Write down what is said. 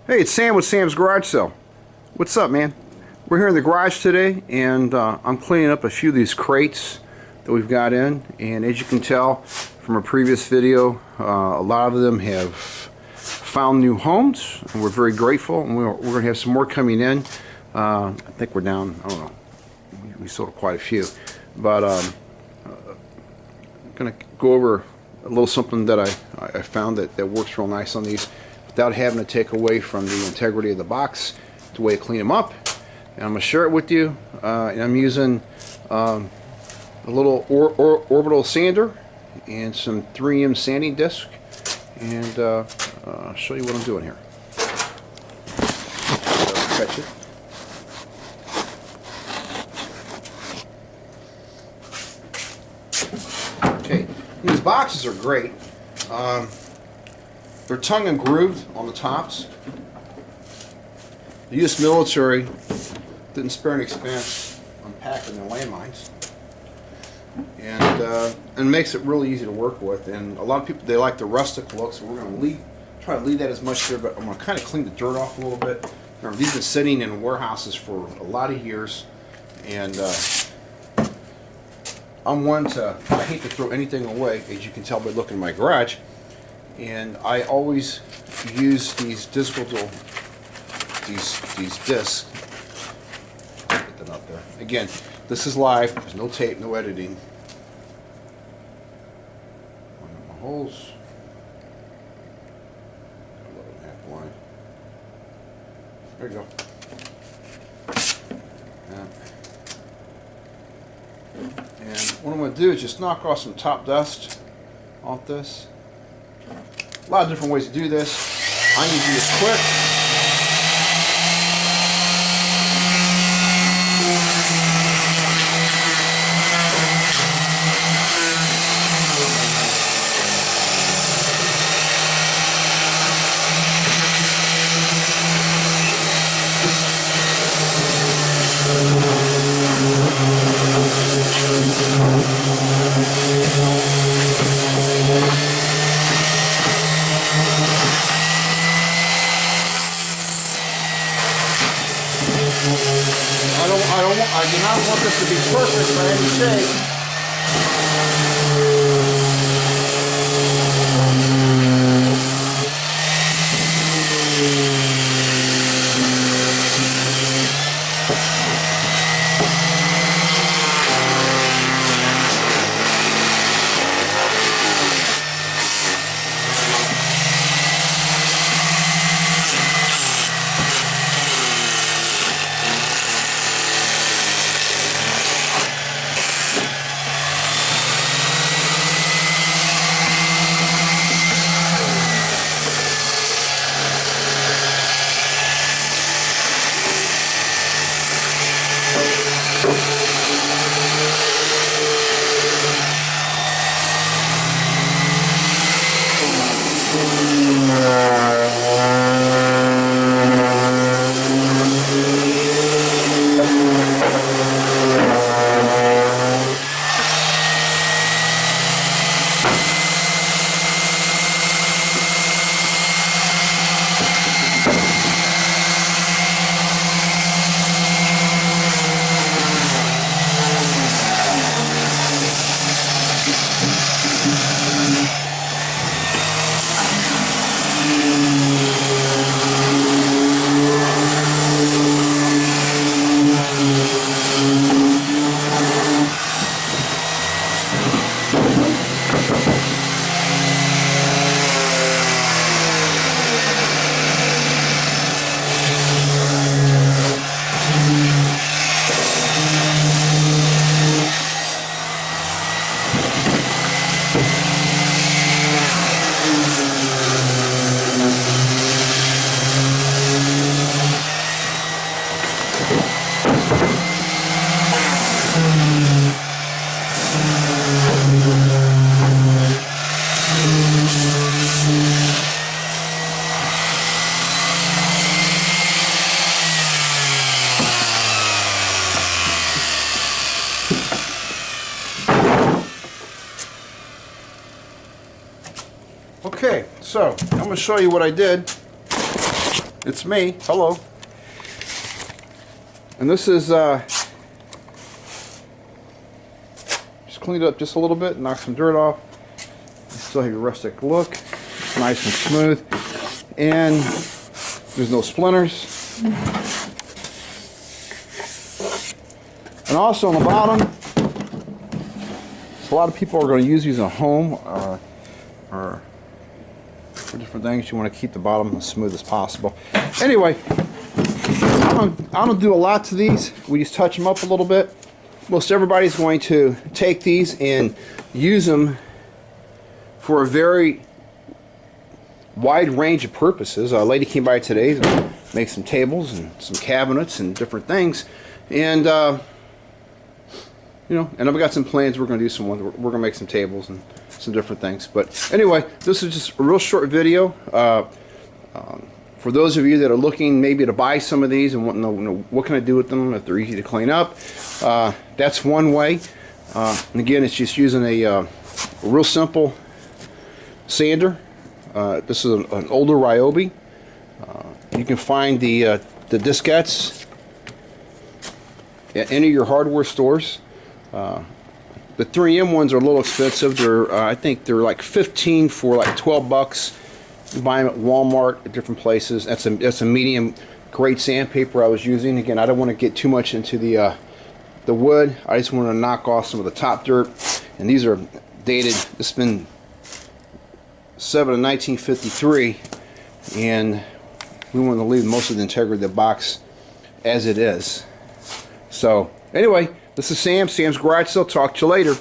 Hey, it's Sam with Sam's Garage Sale. What's up, man? We're here in the garage today, and I'm cleaning up a few of these crates that we've got in. And as you can tell from a previous video, a lot of them have found new homes, and we're very grateful. And we're going to have some more coming in. I think we're down, I don't know, we sold quite a few. But I'm going to go over a little something that I found that works real nice on these, without having to take away from the integrity of the box. It's a way to clean them up, and I'm going to share it with you. And I'm using a little orbital sander and some 3M sanding disc, and I'll show you what I'm doing here. Catch it. Okay, these boxes are great. They're tongue and grooved on the tops. The U.S. military didn't spare any expense on packing their landmines, and it makes it really easy to work with. And a lot of people, they like the rustic look, so we're going to try to leave that as much there. But I'm going to kind of clean the dirt off a little bit. Remember, these have been sitting in warehouses for a lot of years, and I hate to throw anything away, as you can tell by looking in my garage. And I always use these discs. Get them up there. Again, this is live. There's no tape, no editing. Line up my holes. A little half line. There you go. And what I'm going to do is just knock off some top dust off this. A lot of different ways to do this. I'm going to do this quick. I do not want this to be perfect by any shape. Okay, so I'm going to show you what I did. It's me. Hello. And this is just cleaned it up just a little bit, knock some dirt off. You still have your rustic look. It's nice and smooth. And there's no splinters. And also on the bottom, so a lot of people are going to use these in a home or for different things. You want to keep the bottom as smooth as possible. Anyway, I don't do a lot to these. We just touch them up a little bit. Most everybody's going to take these and use them for a very wide range of purposes. A lady came by today to make some tables and some cabinets and different things, and you know, and I've got some plans. We're going to do some. We're going to make some tables and some different things. But anyway, this is just a real short video. For those of you that are looking maybe to buy some of these and want to know what can I do with them if they're easy to clean up, that's one way. And again, it's just using a real simple sander. This is an older Ryobi. You can find the diskettes at any of your hardware stores. The 3M ones are a little expensive. They're I think they're like 15 for like 12 bucks. You buy them at Walmart, at different places. That's a medium grade sandpaper I was using. Again, I don't want to get too much into the wood. I just want to knock off some of the top dirt. And these are dated. This has been 1953, and we want to leave most of the integrity of the box as it is. So anyway, this is Sam, Sam's Garage Sale. Talk to you later.